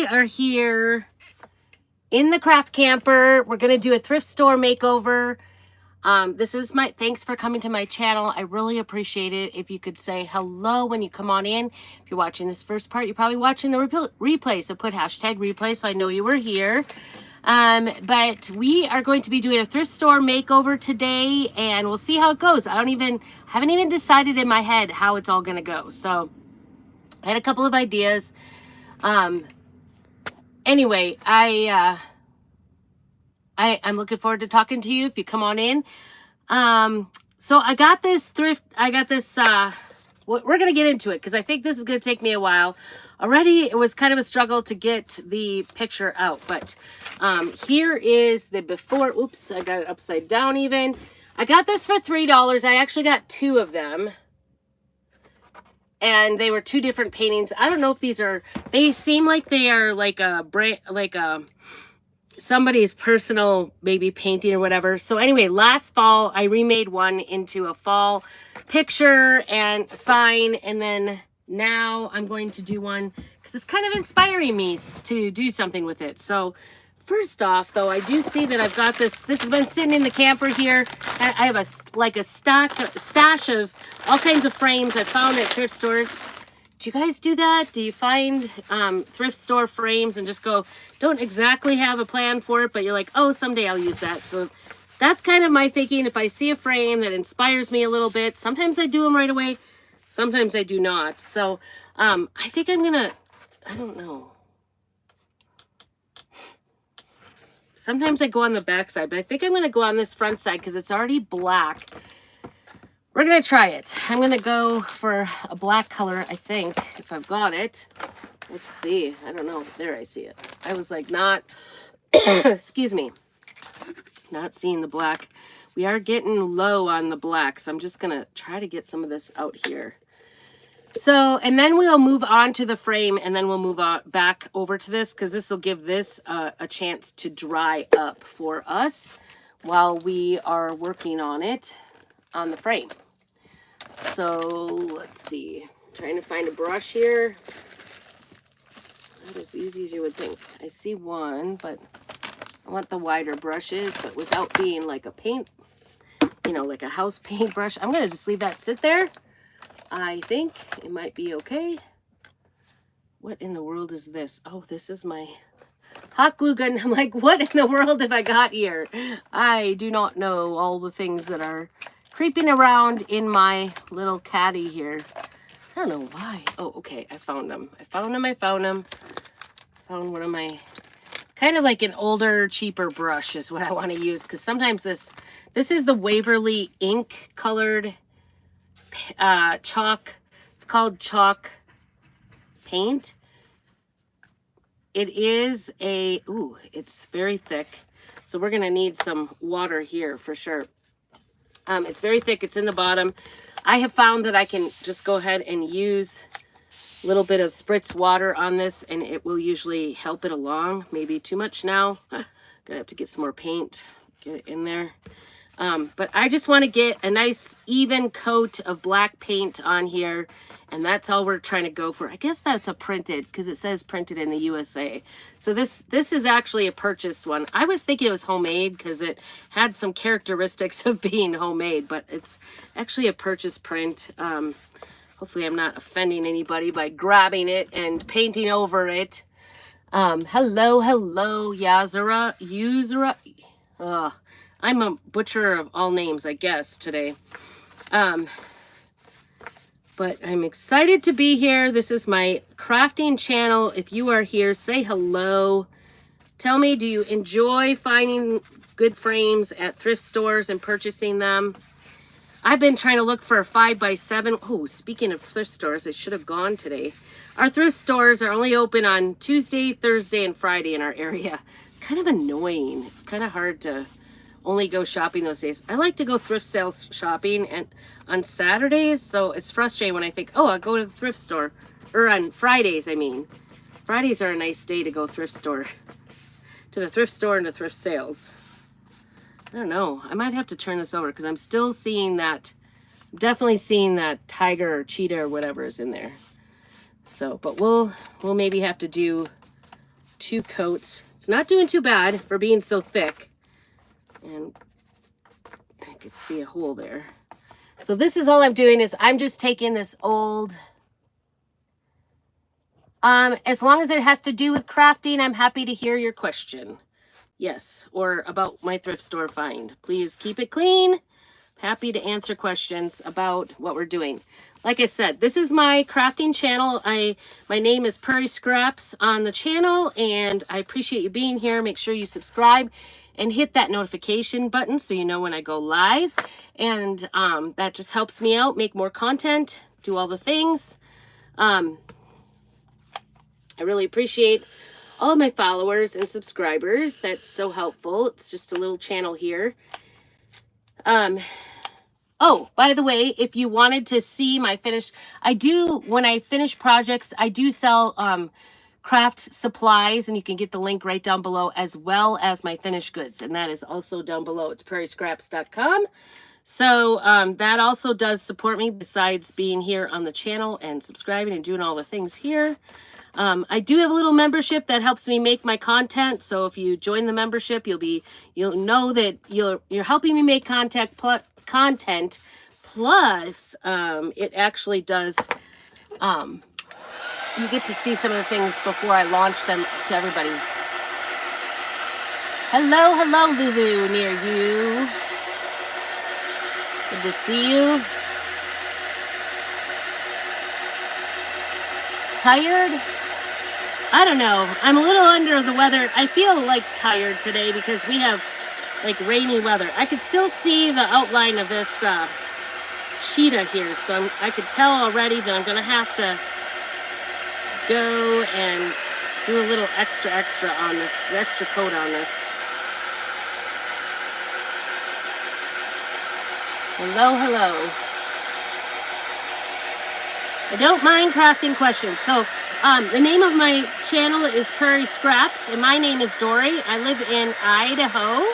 are here in the craft camper. We're going to do a thrift store makeover. This is my thanks for coming to my channel. I really appreciate it. If you could say hello when you come on in. If you're watching this first part, you're probably watching the replay. So put hashtag replay so I know you were here. But we are going to be doing a thrift store makeover today, and we'll see how it goes. I haven't even decided in my head how it's all going to go. So I had a couple of ideas. Anyway, I'm looking forward to talking to you if you come on in. So I got this we're going to get into it because I think this is going to take me a while. Already, it was kind of a struggle to get the picture out, but here is the before. Oops, I got it upside down even. I got this for $3. I actually got 2 of them, and they were 2 different paintings. I don't know if these are, they seem like they are like a brand, like a somebody's personal maybe painting or whatever. So anyway, last fall, I remade one into a fall picture and sign, and then now I'm going to do one because it's kind of inspiring me to do something with it. So first off, though, I do see that I've got this has been sitting in the camper here, and I have a stash of all kinds of frames I found at thrift stores. Do you guys do that? Do you find thrift store frames and just go, don't exactly have a plan for it, but you're like, oh, someday I'll use that. So that's kind of my thinking. If I see a frame that inspires me a little bit, sometimes I do them right away. Sometimes I do not. So I think I'm gonna, I don't know. Sometimes I go on the back side, but I think I'm gonna go on this front side because it's already black. We're gonna try it. I'm gonna go for a black color, I think, if I've got it. Let's see. I don't know. There, I see it. I was like not, excuse me, not seeing the black. We are getting low on the black, so I'm just gonna try to get some of this out here. So, and then we'll move on to the frame, and then we'll move on back over to this because this will give this a chance to dry up for us while we are working on it on the frame. So let's see, trying to find a brush here. Not as easy as you would think. I see one, but I want the wider brushes, but without being like a paint, you know, like a house paint brush. I'm gonna just leave that sit there. I think it might be okay. What in the world is this? Oh, this is my hot glue gun. I'm like, what in the world have I got here? I do not know all the things that are creeping around in my little caddy here. I don't know why. Oh, okay. I found them. I found one of my, kind of like an older, cheaper brush is what I want to use. Because sometimes this is the Waverly ink colored chalk. It's called chalk paint. It is a, ooh, it's very thick. So we're going to need some water here for sure. It's very thick. It's in the bottom. I have found that I can just go ahead and use a little bit of spritz water on this, and it will usually help it along. Maybe too much now. Gonna have to get some more paint, get it in there. But I just want to get a nice even coat of black paint on here, and that's all we're trying to go for. I guess that's a printed, because it says printed in the USA. So this is actually a purchased one. I was thinking it was homemade because it had some characteristics of being homemade, but it's actually a purchased print. Hopefully I'm not offending anybody by grabbing it and painting over it. Hello, Yazura. I'm a butcher of all names, I guess, today. But I'm excited to be here. This is my crafting channel. If you are here, say hello. Tell me, do you enjoy finding good frames at thrift stores and purchasing them? I've been trying to look for a 5x7. Oh, speaking of thrift stores, I should have gone today. Our thrift stores are only open on Tuesday, Thursday, and Friday in our area. Kind of annoying. It's kind of hard to only go shopping those days. I like to go thrift sales shopping and on Saturdays, so it's frustrating when I think, oh, I'll go to the thrift store. Or on Fridays, I mean. Fridays are a nice day to go thrift store. To the thrift store and to thrift sales. I don't know. I might have to turn this over because I'm still seeing that. I'm definitely seeing that tiger or cheetah or whatever is in there. So, but we'll maybe have to do 2 coats. It's not doing too bad for being so thick. And I could see a hole there. So this is all I'm doing is I'm just taking this old, as long as it has to do with crafting, I'm happy to hear your question. Yes, or about my thrift store find. Please keep it clean. Happy to answer questions about what we're doing. Like I said, this is my crafting channel. My name is Prairie Scraps on the channel, and I appreciate you being here. Make sure you subscribe and hit that notification button so you know when I go live. And that just helps me out, make more content, do all the things. I really appreciate all of my followers and subscribers. That's so helpful. It's just a little channel here. Oh, by the way, if you wanted to see my finished, when I finish projects, I do sell craft supplies, and you can get the link right down below, as well as my finished goods. And that is also down below. It's prairiescraps.com. So that also does support me besides being here on the channel and subscribing and doing all the things here. I do have a little membership that helps me make my content. So if you join the membership, you'll know that you're helping me make content. Plus, it actually does. You get to see some of the things before I launch them to everybody. Hello, Lulu, near you. Good to see you. Tired? I don't know. I'm a little under the weather. I feel like tired today because we have like rainy weather. I could still see the outline of this cheetah here, so I could tell already that I'm going to have to go and do a little extra on this, extra coat on this. Hello. I don't mind crafting questions. So the name of my channel is Prairie Scraps, and my name is Dory. I live in Idaho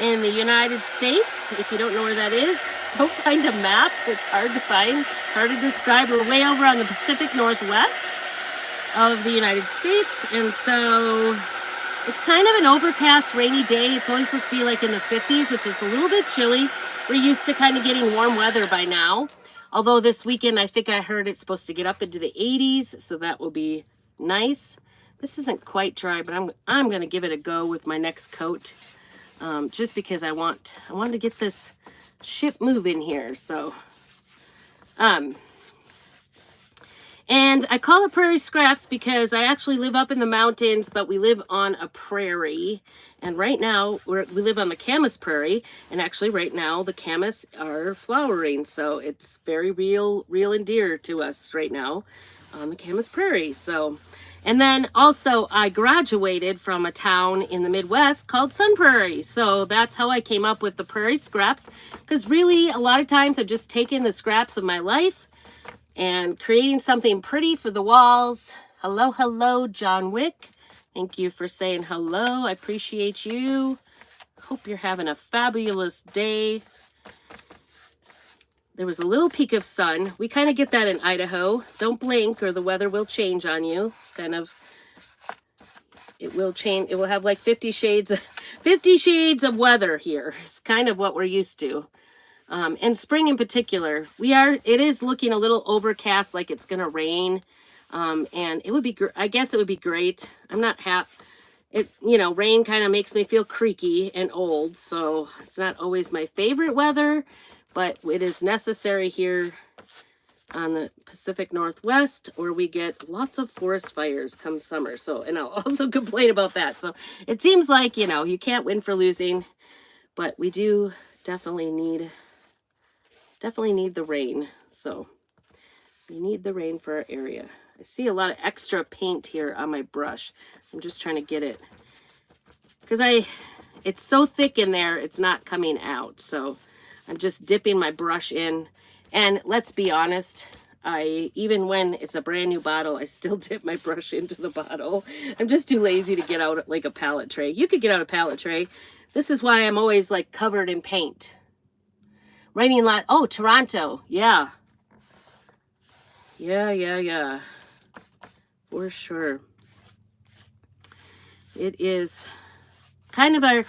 in the United States. If you don't know where that is, go find a map. It's hard to find, hard to describe. We're way over on the Pacific Northwest of the United States, and so it's kind of an overcast, rainy day. It's always supposed to be like in the 50s, which is a little bit chilly. We're used to kind of getting warm weather by now. Although this weekend, I think I heard it's supposed to get up into the 80s, so that will be nice. This isn't quite dry, but I'm going to give it a go with my next coat, just because I want to get this ship moving here. So, and I call it Prairie Scraps because I actually live up in the mountains, but we live on a prairie. And right now, we live on the camas prairie, and actually right now, the camas are flowering. So it's very real and dear to us right now on the camas prairie. So, and then also I graduated from a town in the Midwest called Sun Prairie. So that's how I came up with the Prairie Scraps, because really a lot of times I've just taken the scraps of my life and creating something pretty for the walls. Hello, John Wick. Thank you for saying hello. I appreciate you. Hope you're having a fabulous day. There was a little peek of sun. We kind of get that in Idaho. Don't blink or the weather will change on you. It's kind of, it will change. It will have like 50 shades of weather here. It's kind of what we're used to. And spring in particular, it is looking a little overcast, like it's going to rain. And it would be, I guess it would be great. I'm not rain kind of makes me feel creaky and old, so it's not always my favorite weather, but it is necessary here on the Pacific Northwest, or we get lots of forest fires come summer. So, and I'll also complain about that. So it seems like, you can't win for losing, but we do definitely need the rain. So we need the rain for our area. I see a lot of extra paint here on my brush. I'm just trying to get it, because it's so thick in there, it's not coming out. So I'm just dipping my brush in. And let's be honest, even when it's a brand new bottle, I still dip my brush into the bottle. I'm just too lazy to get out like a palette tray. You could get out a palette tray. This is why I'm always like covered in paint. Raining a lot. Oh, Toronto. Yeah. Yeah. For sure. It is kind of our,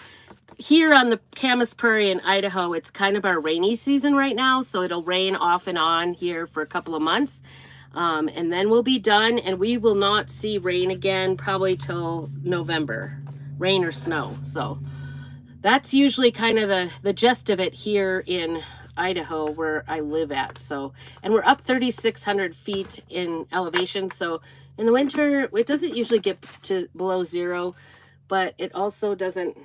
here on the Camas Prairie in Idaho, it's kind of our rainy season right now. So it'll rain off and on here for a couple of months. And then we'll be done, and we will not see rain again probably till November, rain or snow. So that's usually kind of the gist of it here in Idaho where I live at. So, and we're up 3,600 feet in elevation. So in the winter, it doesn't usually get to below zero, but it also doesn't,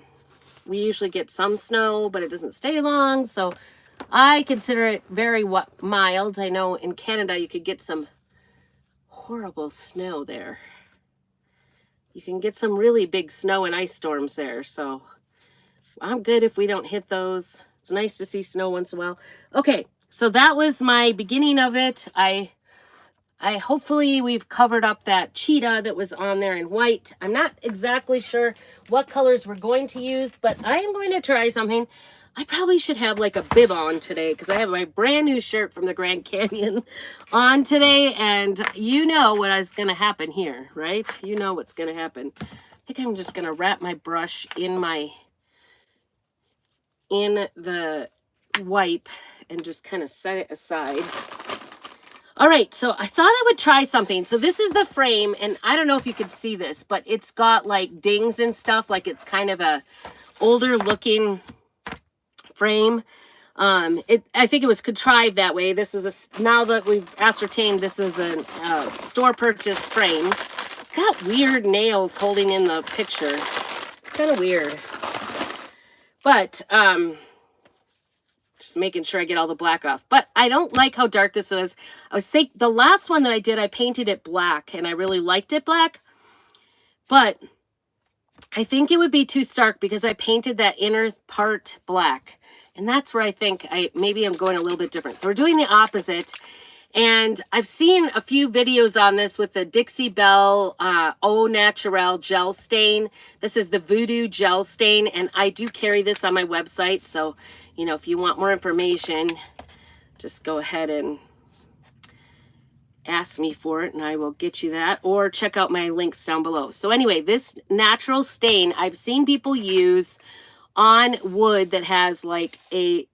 we usually get some snow, but it doesn't stay long. So I consider it very mild. I know in Canada, you could get some horrible snow there. You can get some really big snow and ice storms there. So I'm good if we don't hit those. It's nice to see snow once in a while. Okay, so that was my beginning of it. I hopefully we've covered up that cheetah that was on there in white. I'm not exactly sure what colors we're going to use, but I am going to try something. I probably should have like a bib on today because I have my brand new shirt from the Grand Canyon on today, and you know what is going to happen here, right? You know what's going to happen. I think I'm just going to wrap my brush in the wipe and just kind of set it aside. All right, so I thought I would try something. So this is the frame, and I don't know if you could see this, but it's got like dings and stuff, like it's kind of a older looking frame. I think it was contrived that way. This was now that we've ascertained this is a store purchase frame. It's got weird nails holding in the picture. It's kind of weird. But just making sure I get all the black off. But I don't like how dark this is. I was thinking the last one that I did, I painted it black, and I really liked it black. But I think it would be too stark because I painted that inner part black. And that's where I think maybe I'm going a little bit different. So we're doing the opposite. And I've seen a few videos on this with the Dixie Belle Au Naturel gel stain. This is the Voodoo gel stain, and I do carry this on my website. So, you know, if you want more information, just go ahead and ask me for it and I will get you that, or check out my links down below. So anyway, this natural stain I've seen people use on wood that has like a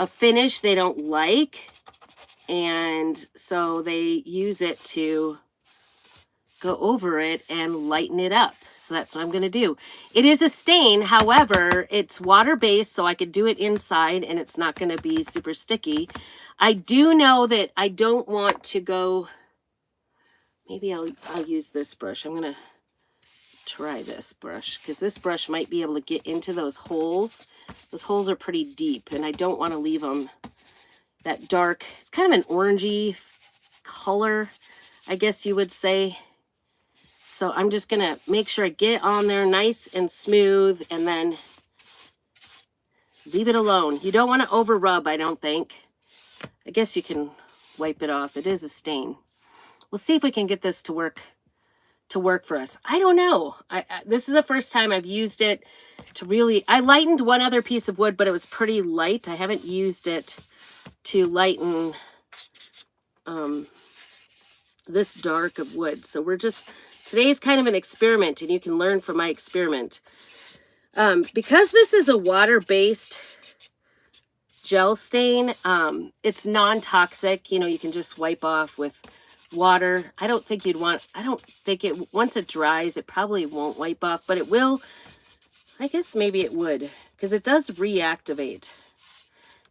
finish they don't like, and so they use it to go over it and lighten it up. So that's what I'm going to do. It is a stain, however, it's water-based, so I could do it inside and it's not going to be super sticky. I do know that I don't want to go, maybe I'll use this brush. I'm going to try this brush because this brush might be able to get into those holes. Those holes are pretty deep, and I don't want to leave them that dark. It's kind of an orangey color, I guess you would say. So I'm just going to make sure I get it on there nice and smooth, and then leave it alone. You don't want to over rub, I don't think. I guess you can wipe it off. It is a stain. We'll see if we can get this to work for us. I don't know. This is the first time I've used it to really, I lightened one other piece of wood, but it was pretty light. I haven't used it to lighten this dark of wood. So we're just, today's kind of an experiment, and you can learn from my experiment. Because this is a water-based gel stain, it's non-toxic. You know, you can just wipe off with water. I don't think once it dries, it probably won't wipe off, but it will. I guess maybe it would, because it does reactivate.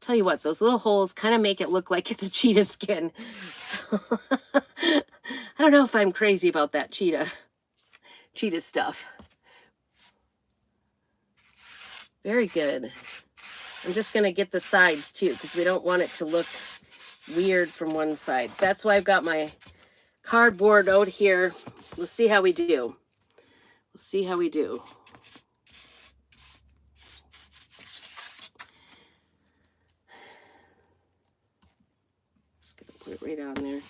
Tell you what, those little holes kind of make it look like it's a cheetah skin. So I don't know if I'm crazy about that cheetah stuff. Very good. I'm just going to get the sides too, because we don't want it to look weird from one side. That's why I've got my cardboard out here. We'll see how we do. We'll see how we do. Just gonna put it right on there.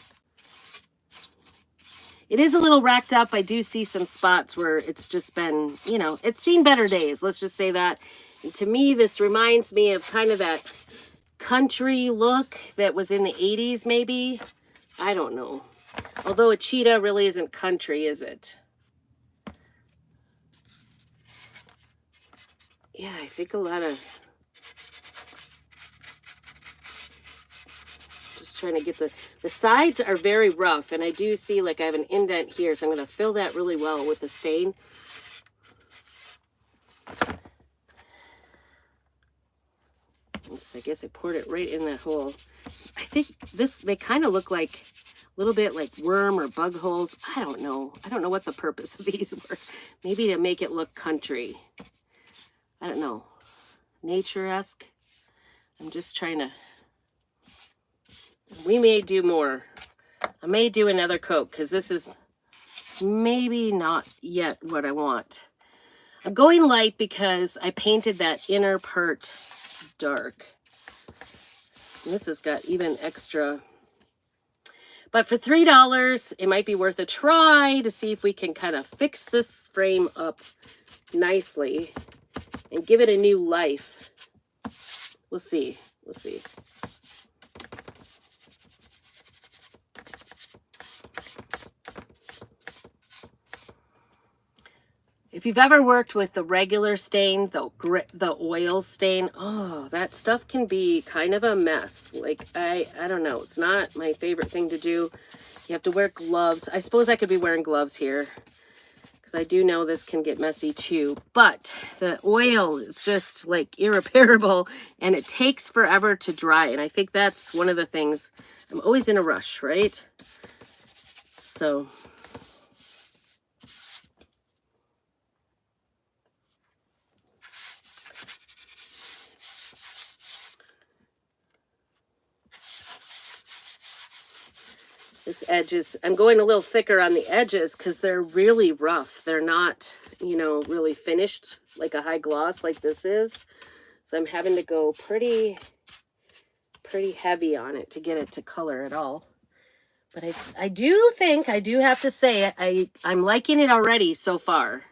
It is a little racked up. I do see some spots where it's just been, you know, it's seen better days. Let's just say that. And to me, this reminds me of kind of that country look that was in the 80s, maybe. I don't know. Although a cheetah really isn't country, is it? Yeah, I think a lot of... Just trying to get the sides are very rough, and I do see like I have an indent here, so I'm going to fill that really well with the stain. Oops, I guess I poured it right in that hole. I think they kind of look like a little bit like worm or bug holes. I don't know. I don't know what the purpose of these were. Maybe to make it look country. I don't know. Nature-esque. I'm just trying to... We may do more. I may do another coat because this is maybe not yet what I want. I'm going light because I painted that inner part dark. And this has got even extra. But for $3, it might be worth a try to see if we can kind of fix this frame up nicely and give it a new life. We'll see. We'll see. If you've ever worked with the regular stain, the oil stain, oh, that stuff can be kind of a mess. Like, I don't know. It's not my favorite thing to do. You have to wear gloves. I suppose I could be wearing gloves here because I do know this can get messy too. But the oil is just like irreparable and it takes forever to dry. And I think that's one of the things. I'm always in a rush, right? So... This edge is, I'm going a little thicker on the edges because they're really rough. They're not, you know, really finished like a high gloss like this is. So I'm having to go pretty heavy on it to get it to color at all. But I do think, I do have to say, I'm liking it already so far.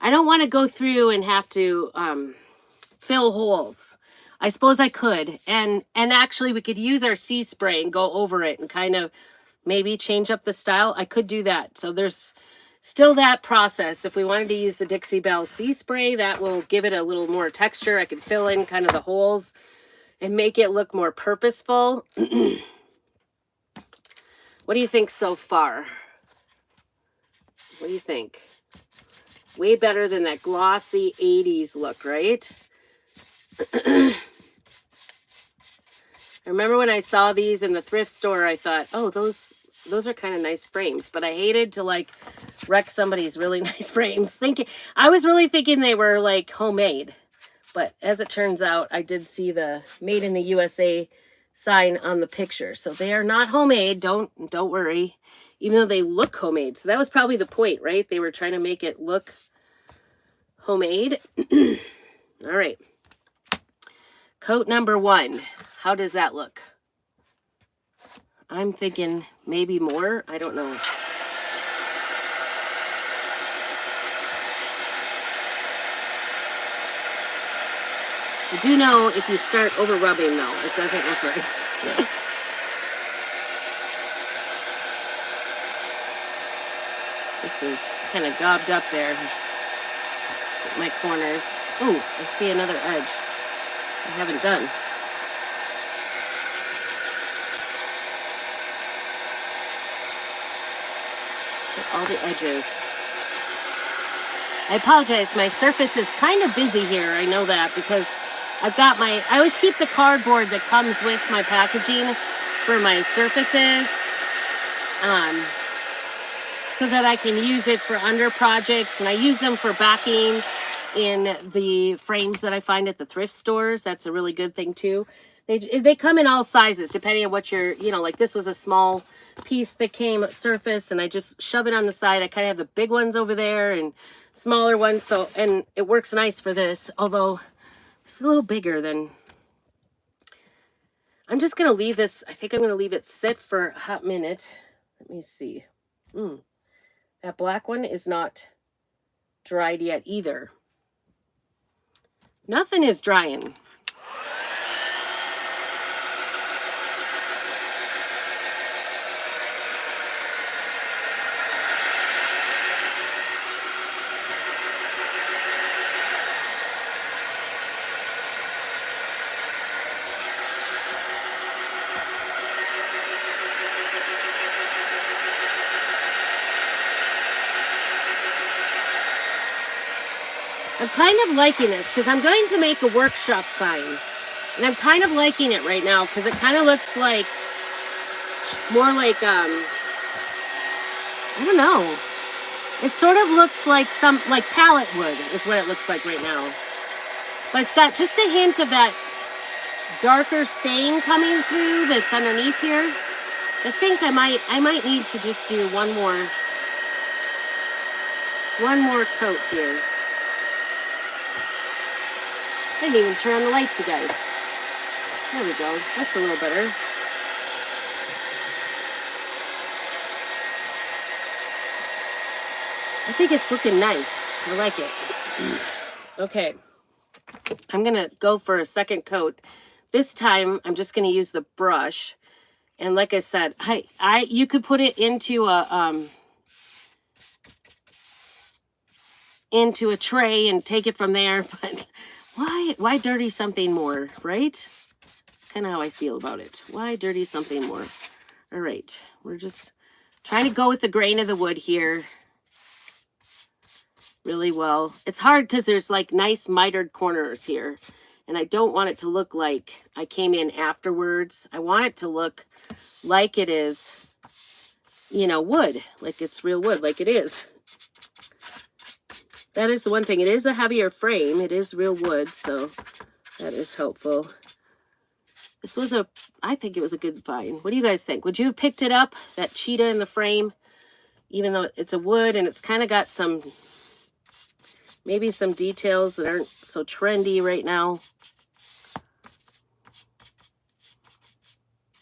I don't want to go through and have to fill holes. I suppose I could. And actually we could use our sea spray and go over it and kind of maybe change up the style. I could do that. So there's still that process. If we wanted to use the Dixie Belle sea spray, that will give it a little more texture. I could fill in kind of the holes and make it look more purposeful. What do you think so far? What do you think? Way better than that glossy 80s look, right? I remember when I saw these in the thrift store, I thought, oh, those are kind of nice frames. But I hated to like wreck somebody's really nice frames. I was really thinking they were like homemade. But as it turns out, I did see the Made in the USA sign on the picture. So they are not homemade. Don't worry. Even though they look homemade. So that was probably the point, right? They were trying to make it look homemade. All right. Coat number 1. How does that look? I'm thinking maybe more. I don't know. I do know if you start over rubbing though, it doesn't look right. This is kind of gobbed up there. My corners. Ooh, I see another edge I haven't done. All the edges. I apologize, my surface is kind of busy here. I know that because I've got I always keep the cardboard that comes with my packaging for my surfaces so that I can use it for under projects, and I use them for backing in the frames that I find at the thrift stores. That's a really good thing too. They come in all sizes depending on what you're, you know, like this was a small piece that came surface and I just shove it on the side. I kind of have the big ones over there and smaller ones. So, and it works nice for this, although it's a little bigger than, I'm just going to leave this. I think I'm going to leave it sit for a hot minute. Let me see. That black one is not dried yet either. Nothing is drying. I'm kind of liking this because I'm going to make a workshop sign. And I'm kind of liking it right now because it kind of looks like, more like, I don't know. It sort of looks like like pallet wood is what it looks like right now. But it's got just a hint of that darker stain coming through that's underneath here. I think I might need to just do one more coat here. I didn't even turn on the lights, you guys. There we go. That's a little better. I think it's looking nice. I like it. Okay. I'm going to go for a second coat. This time, I'm just going to use the brush. And like I said, you could put it into a tray and take it from there, but why dirty something more, right? That's kind of how I feel about it. Why dirty something more? All right, we're just trying to go with the grain of the wood here really well. It's hard because there's like nice mitered corners here, and I don't want it to look like I came in afterwards. I want it to look like it is, you know, wood, like it's real wood, like it is. That is the one thing. It is a heavier frame. It is real wood, so that is helpful. This was I think it was a good find. What do you guys think? Would you have picked it up, that cheetah in the frame, even though it's a wood and it's kind of got some, maybe some details that aren't so trendy right now?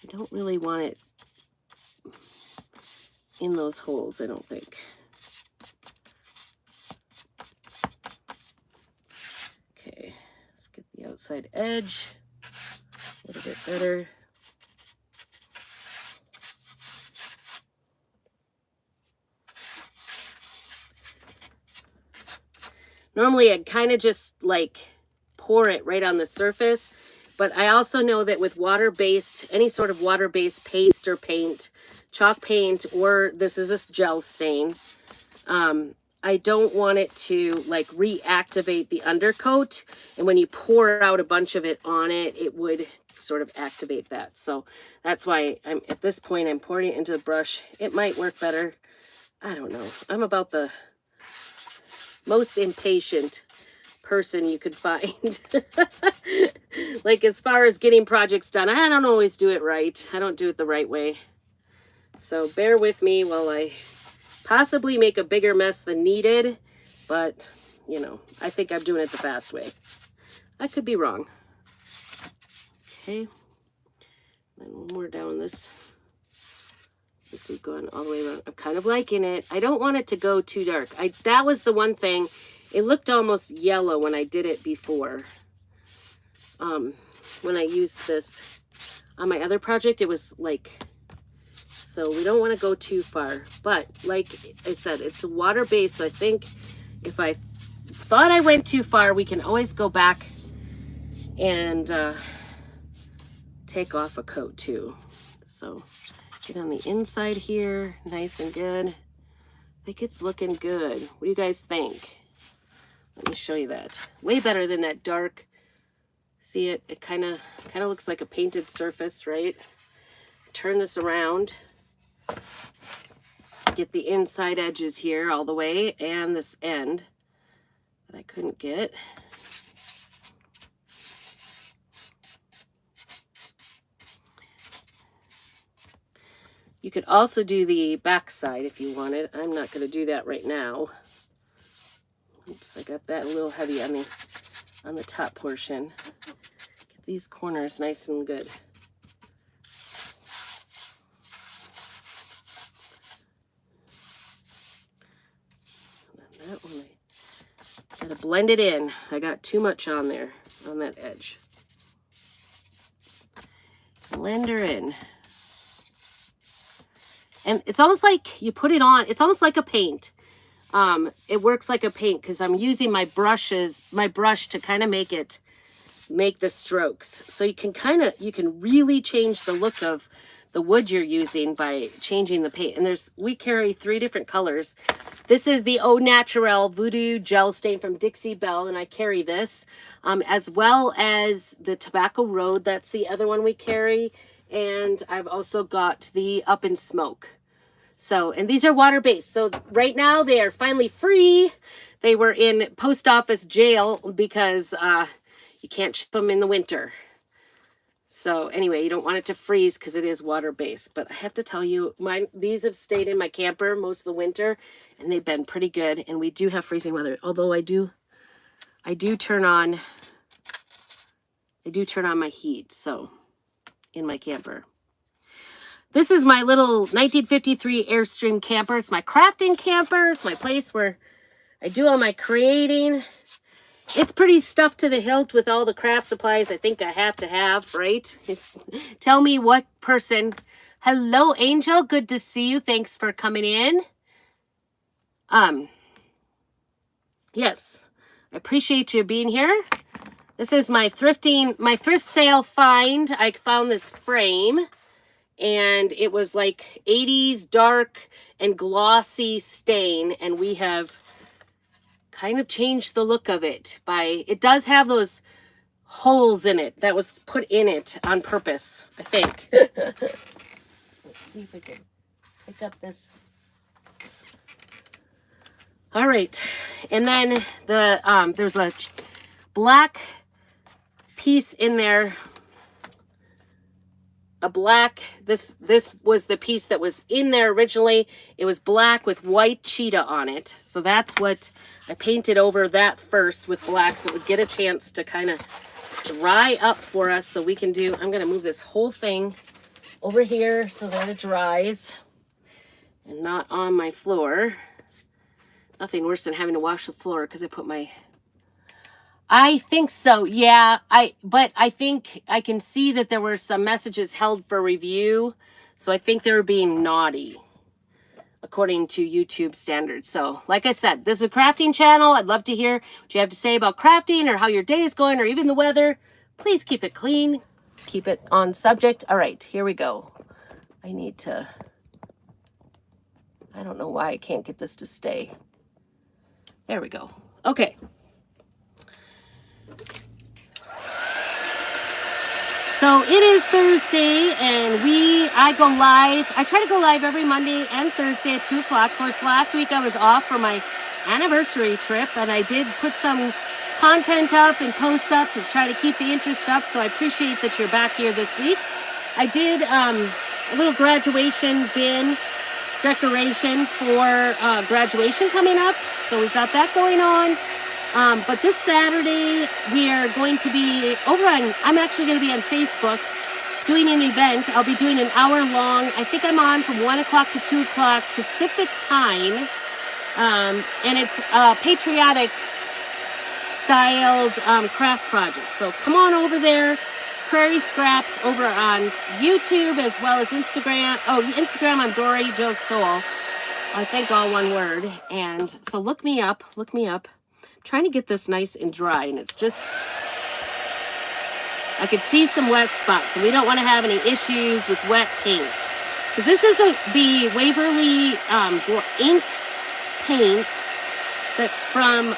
I don't really want it in those holes, I don't think. Okay, let's get the outside edge a little bit better. Normally I'd kind of just like pour it right on the surface, but I also know that with water-based, any sort of water-based paste or paint, chalk paint, or this is a gel stain, I don't want it to like reactivate the undercoat. And when you pour out a bunch of it on it, it would sort of activate that. So that's why at this point, I'm pouring it into the brush. It might work better. I don't know. I'm about the most impatient person you could find. Like as far as getting projects done, I don't always do it right. I don't do it the right way. So bear with me while I possibly make a bigger mess than needed, but you know, I think I'm doing it the fast way. I could be wrong. Okay, then one more down this. If we've gone all the way around, I'm kind of liking it. I don't want it to go too dark. That was the one thing. It looked almost yellow when I did it before. When I used this on my other project, it was like, so we don't want to go too far. But like I said, it's water-based. So I think if I thought I went too far, we can always go back and take off a coat too. So get on the inside here, nice and good. I think it's looking good. What do you guys think? Let me show you that. Way better than that dark. See it? It kind of looks like a painted surface, right? Turn this around. Get the inside edges here all the way, and this end that I couldn't get. You could also do the back side if you wanted. I'm not going to do that right now. Oops, I got that a little heavy on the top portion. Get these corners nice and good. And that one, I got to blend it in. I got too much on there, on that edge. Blend her in. And it's almost like you put it on, it's almost like a paint. It works like a paint because I'm using my brush to kind of make the strokes. So you can really change the look of the wood you're using by changing the paint. And we carry 3 different colors. This is the Au Naturel Voodoo Gel Stain from Dixie Belle, and I carry this, as well as the Tobacco Road. That's the other one we carry. And I've also got the Up in Smoke. So, and these are water-based. So right now they are finally free. They were in post office jail because you can't ship them in the winter. So anyway, you don't want it to freeze because it is water-based. But I have to tell you, these have stayed in my camper most of the winter, and they've been pretty good. And we do have freezing weather, although I do turn on my heat, so in my camper. This is my little 1953 Airstream camper. It's my crafting camper. It's my place where I do all my creating. It's pretty stuffed to the hilt with all the craft supplies I think I have to have, right? Tell me what person. Hello, Angel. Good to see you. Thanks for coming in. Yes, I appreciate you being here. This is my thrift sale find. I found this frame, and it was like 80s dark and glossy stain, and we have kind of changed the look of it it does have those holes in it that was put in it on purpose, I think. Let's see if we can pick up this. All right, and then there's a black piece in there. This was the piece that was in there originally. It was black with white cheetah on it. So that's what I painted over that first with black, so it would get a chance to kind of dry up for us so we can I'm going to move this whole thing over here so that it dries and not on my floor. Nothing worse than having to wash the floor because I think so, yeah. But I think I can see that there were some messages held for review. So I think they were being naughty, according to YouTube standards. So like I said, this is a crafting channel. I'd love to hear what you have to say about crafting or how your day is going or even the weather. Please keep it clean. Keep it on subject. All right, here we go. I don't know why I can't get this to stay. There we go. Okay. So it is Thursday, and I go live. I try to go live every Monday and Thursday at 2 o'clock. Of course, last week I was off for my anniversary trip, and I did put some content up and posts up to try to keep the interest up, so I appreciate that you're back here this week. I did a little graduation bin decoration for graduation coming up, so we've got that going on. But this Saturday, we are going to be I'm actually going to be on Facebook doing an event. I'll be doing an hour long. I think I'm on from 1 o'clock to 2 o'clock Pacific time. And it's a patriotic styled craft project. So come on over there. It's Prairie Scraps over on YouTube as well as Instagram. Oh, Instagram, I'm Dory Jo Stoll. I think all one word. And so look me up. Trying to get this nice and dry, and it's just, I could see some wet spots, and we don't want to have any issues with wet paint, because this is the Waverly ink paint that's from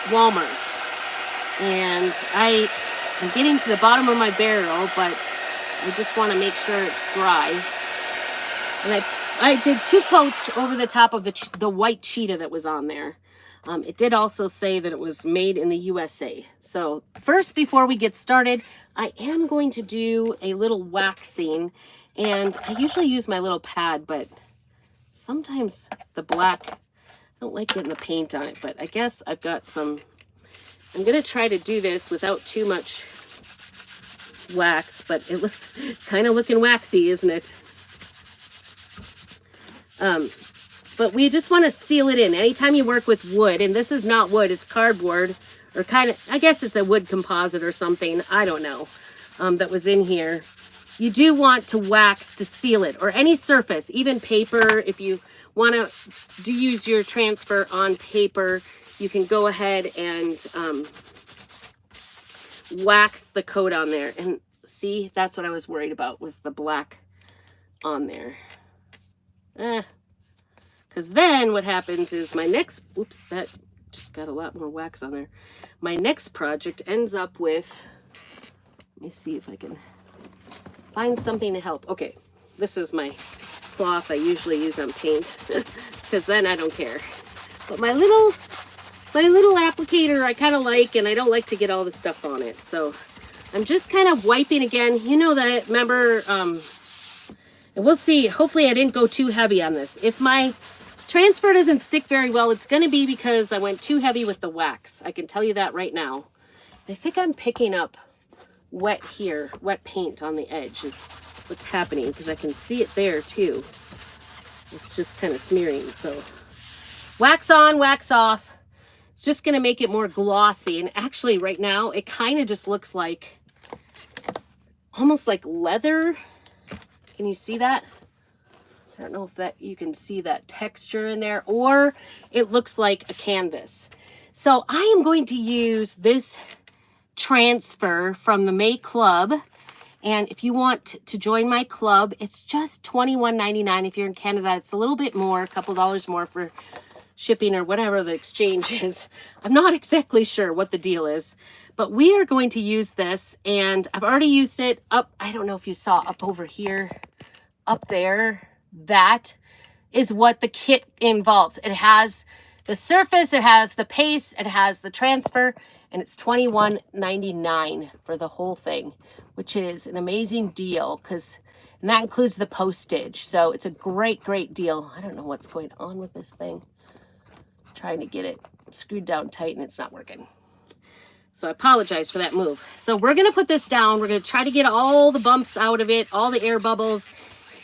Walmart, and I am getting to the bottom of my barrel, but I just want to make sure it's dry. And I did 2 coats over the top of the white cheetah that was on there. It did also say that it was made in the USA. So first, before we get started, I am going to do a little waxing. And I usually use my little pad, but sometimes the black, I don't like getting the paint on it. But I guess I've got some, I'm going to try to do this without too much wax. But it's kind of looking waxy, isn't it? But we just want to seal it in. Anytime you work with wood, and this is not wood, it's cardboard, or kind of, I guess it's a wood composite or something, I don't know, that was in here. You do want to wax to seal it, or any surface, even paper. If you want to use your transfer on paper, you can go ahead and wax the coat on there. And See, that's what I was worried about, was the black on there. Because then what happens is my next, oops, that just got a lot more wax on there. My next project ends up with, let me see if I can find something to help. Okay, this is my cloth I usually use on paint, because then I don't care. But my little applicator I kind of like, and I don't like to get all the stuff on it. So I'm just kind of wiping again. You know that, remember, and we'll see. Hopefully I didn't go too heavy on this. If my transfer doesn't stick very well, it's going to be because I went too heavy with the wax. I can tell you that right now. I think I'm picking up wet here, wet paint on the edge is what's happening, because I can see it there too. It's just kind of smearing. So wax on, wax off. It's just going to make it more glossy. And actually right now it kind of just looks like almost like leather. Can you see that? I don't know if that you can see that texture in there, or it looks like a canvas. So I am going to use this transfer from the May Club. And if you want to join my club, it's just $21.99. If you're in Canada, it's a little bit more, a couple dollars more for shipping or whatever the exchange is. I'm not exactly sure what the deal is, but we are going to use this, and I've already used it up. I don't know if you saw up over here, up there. That is what the kit involves. It has the surface, it has the paste, it has the transfer, and it's $21.99 for the whole thing, which is an amazing deal, and that includes the postage. So it's a great, great deal. I don't know what's going on with this thing. I'm trying to get it screwed down tight and it's not working. So I apologize for that move. So we're going to put this down. We're going to try to get all the bumps out of it, all the air bubbles,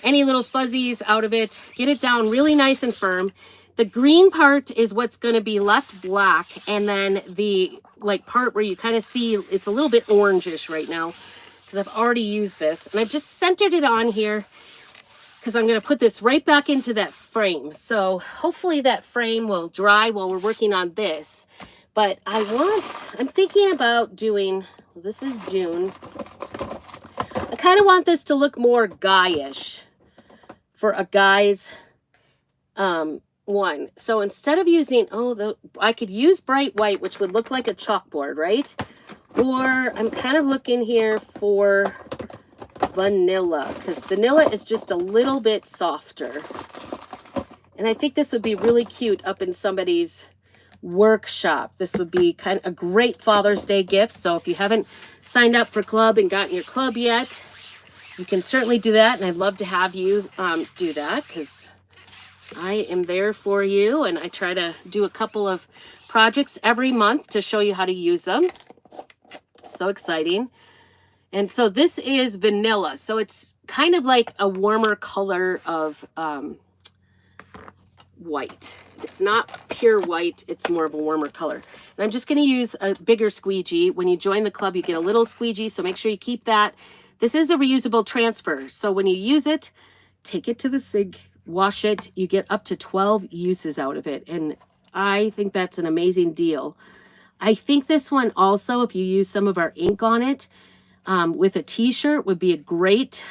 any little fuzzies out of it, get it down really nice and firm. The green part is what's going to be left black, and then the part where you kind of see it's a little bit orangish right now because I've already used this, and I've just centered it on here because I'm going to put this right back into that frame. So hopefully that frame will dry while we're working on this. But I'm thinking about doing, well, this is June. I kind of want this to look more guyish for a guy's one. So instead of using, I could use bright white, which would look like a chalkboard, right? Or I'm kind of looking here for vanilla, because vanilla is just a little bit softer. And I think this would be really cute up in somebody's workshop. This would be kind of a great Father's Day gift. So if you haven't signed up for club and gotten your club yet, you can certainly do that. And I'd love to have you do that, because I am there for you. And I try to do a couple of projects every month to show you how to use them. So exciting. And so this is vanilla. So it's kind of like a warmer color of white. It's not pure white. It's more of a warmer color. And I'm just going to use a bigger squeegee. When you join the club, you get a little squeegee. So make sure you keep that. This is a reusable transfer. So when you use it, take it to the sink, wash it. You get up to 12 uses out of it. And I think that's an amazing deal. I think this one also, if you use some of our ink on it, with a t-shirt would be a great,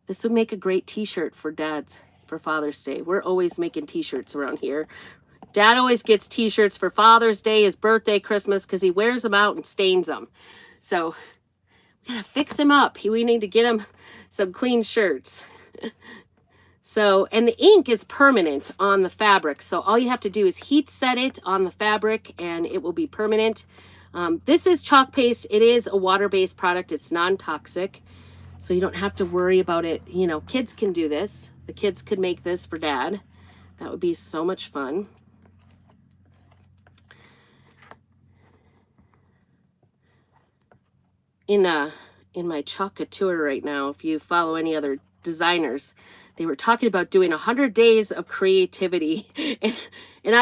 this would make a great t-shirt for dads for Father's Day. We're always making t-shirts around here. Dad always gets t-shirts for Father's Day, his birthday, Christmas, because he wears them out and stains them. So we gotta fix him up. We need to get him some clean shirts. So, and the ink is permanent on the fabric. So all you have to do is heat set it on the fabric and it will be permanent. This is chalk paste. It is a water-based product. It's non-toxic. So you don't have to worry about it. You know, kids can do this. The kids could make this for dad. That would be so much fun. In my chalk couture right now, if you follow any other designers, they were talking about doing 100 days of creativity. And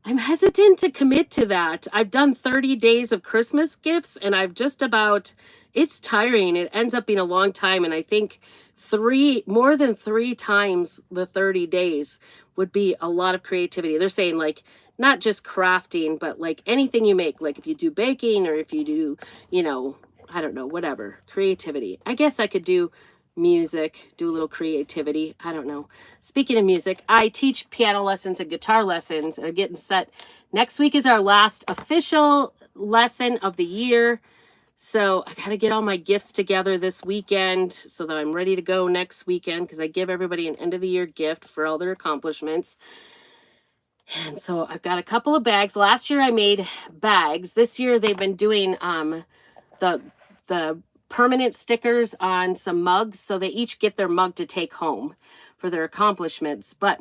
I'm hesitant to commit to that. I've done 30 days of Christmas gifts and I've just about, it's tiring. It ends up being a long time. And I think more than three times the 30 days would be a lot of creativity. They're saying like, not just crafting, but like anything you make, like if you do baking or if you do, you know, I don't know, whatever. Creativity. I guess I could do music, do a little creativity. I don't know. Speaking of music, I teach piano lessons and guitar lessons and I'm getting set. Next week is our last official lesson of the year. So I got to get all my gifts together this weekend so that I'm ready to go next weekend because I give everybody an end of the year gift for all their accomplishments. And so I've got a couple of bags. Last year I made bags. This year they've been doing the permanent stickers on some mugs, so they each get their mug to take home for their accomplishments. But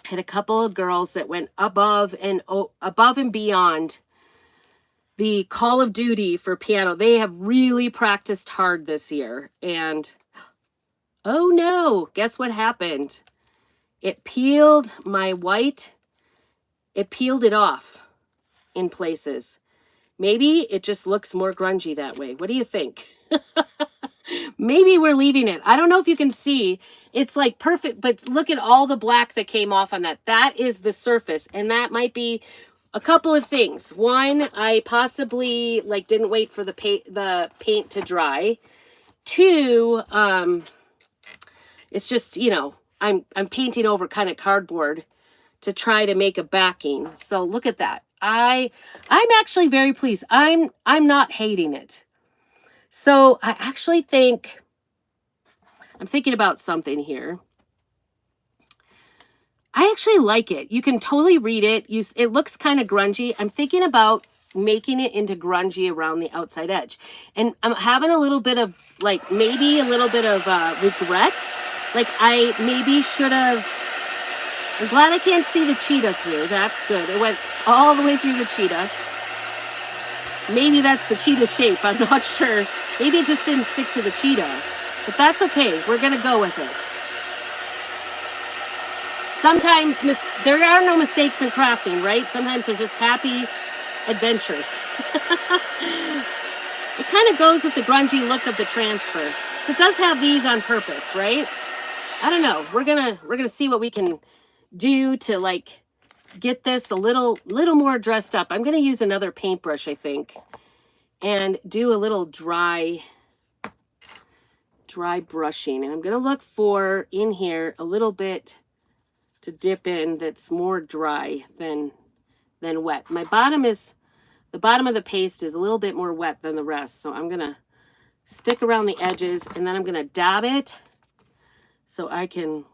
I had a couple of girls that went above and beyond the Call of Duty for piano. They have really practiced hard this year. And oh no, guess what happened? It peeled my white. It peeled it off in places. Maybe it just looks more grungy that way. What do you think? Maybe we're leaving it. I don't know if you can see. It's like perfect, but look at all the black that came off on that. That is the surface, and that might be a couple of things. One, I possibly like didn't wait for the paint to dry. Two, it's just, you know, I'm painting over kind of cardboard to try to make a backing. So look at that. I'm actually very pleased. I'm not hating it. So I actually think I'm thinking about something here. I actually like it. You can totally read it. It looks kind of grungy. I'm thinking about making it into grungy around the outside edge. And I'm having a little bit of like maybe a little bit of regret. Like I maybe should have. I'm glad I can't see the cheetah through. That's good. It went all the way through the cheetah. Maybe that's the cheetah shape. I'm not sure. Maybe it just didn't stick to the cheetah. But that's okay. We're going to go with it. Sometimes there are no mistakes in crafting, right? Sometimes they're just happy adventures. It kind of goes with the grungy look of the transfer. So it does have these on purpose, right? I don't know. We're gonna see what we can do to like get this a little more dressed up. I'm gonna use another paintbrush, I think, and do a little dry brushing. And I'm gonna look for in here a little bit to dip in that's more dry than wet. The bottom of the paste is a little bit more wet than the rest. So I'm gonna stick around the edges and then I'm gonna dab it so I can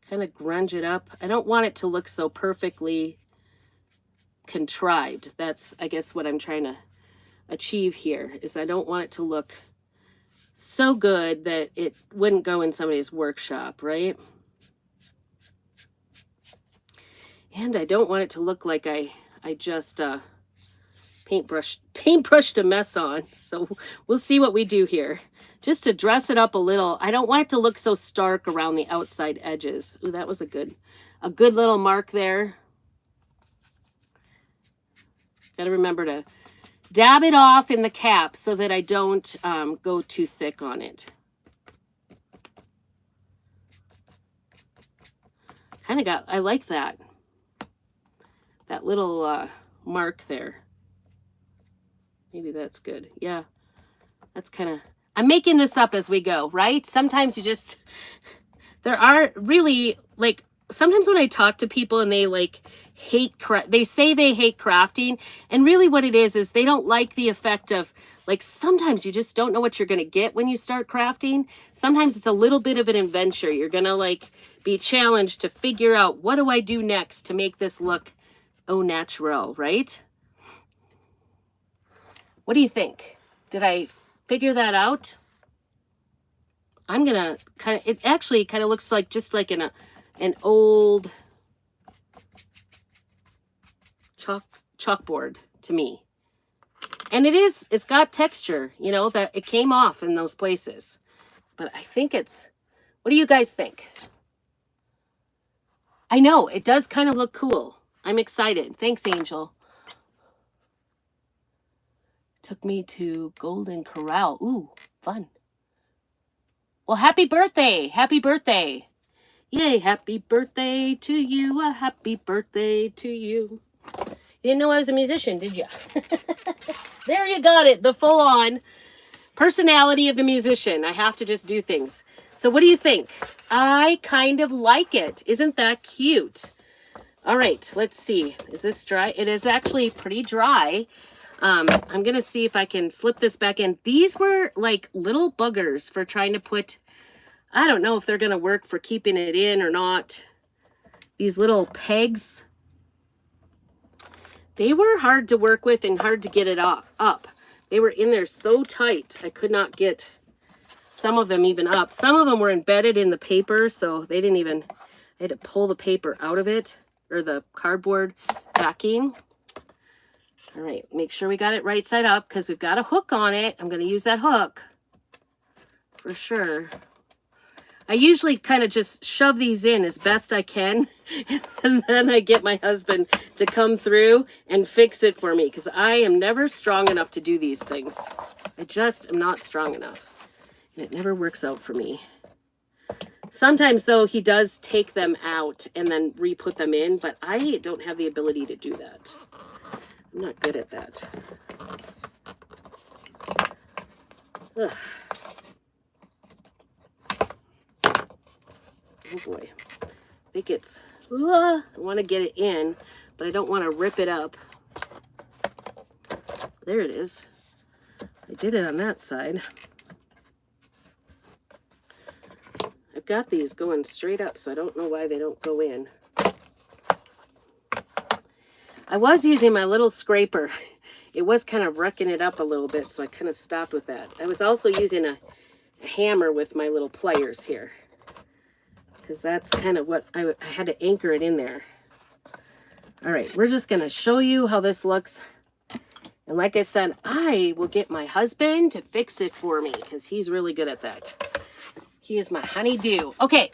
kind of grunge it up. I don't want it to look so perfectly contrived. That's, I guess, what I'm trying to achieve here is I don't want it to look so good that it wouldn't go in somebody's workshop, right? And I don't want it to look like I just paintbrushed a mess on. So we'll see what we do here. Just to dress it up a little. I don't want it to look so stark around the outside edges. Ooh, that was a good little mark there. Got to remember to dab it off in the cap so that I don't go too thick on it. I like that. That little mark there. Maybe that's good. Yeah, that's kind of, I'm making this up as we go, right? Sometimes there are really, like, sometimes when I talk to people and they like they say they hate crafting, and really what it is they don't like the effect of, like, sometimes you just don't know what you're going to get when you start crafting. Sometimes it's a little bit of an adventure. You're going to like be challenged to figure out, what do I do next to make this look au naturel, right? What do you think? Did I figure that out? I'm gonna it actually kind of looks like just like an old chalkboard to me. And it's got texture, you know, that it came off in those places. But I think what do you guys think? I know, it does kind of look cool. I'm excited. Thanks, Angel. Took me to Golden Corral. Ooh, fun. Well, happy birthday. Happy birthday. Yay, happy birthday to you. A happy birthday to you. You didn't know I was a musician, did you? There you got it. The full-on personality of the musician. I have to just do things. So what do you think? I kind of like it. Isn't that cute? All right, let's see. Is this dry? It is actually pretty dry. I'm going to see if I can slip this back in. These were like little buggers for trying to put, I don't know if they're going to work for keeping it in or not. These little pegs. They were hard to work with and hard to get it up. They were in there so tight, I could not get some of them even up. Some of them were embedded in the paper, so they didn't even, I had to pull the paper out of it, or the cardboard backing. All right, make sure we got it right side up because we've got a hook on it. I'm going to use that hook for sure. I usually kind of just shove these in as best I can, and then I get my husband to come through and fix it for me because I am never strong enough to do these things. I just am not strong enough, and it never works out for me. Sometimes, though, he does take them out and then re-put them in, but I don't have the ability to do that. I'm not good at that. Ugh. Oh boy, I think it's, I want to get it in, but I don't want to rip it up. There it is. I did it on that side. I've got these going straight up, so I don't know why they don't go in. I was using my little scraper. It was kind of wrecking it up a little bit, so I kind of stopped with that. I was also using a hammer with my little pliers here, because that's kind of what I had to anchor it in there. All right, we're just going to show you how this looks. And like I said, I will get my husband to fix it for me because he's really good at that. He is my honey-do. Okay,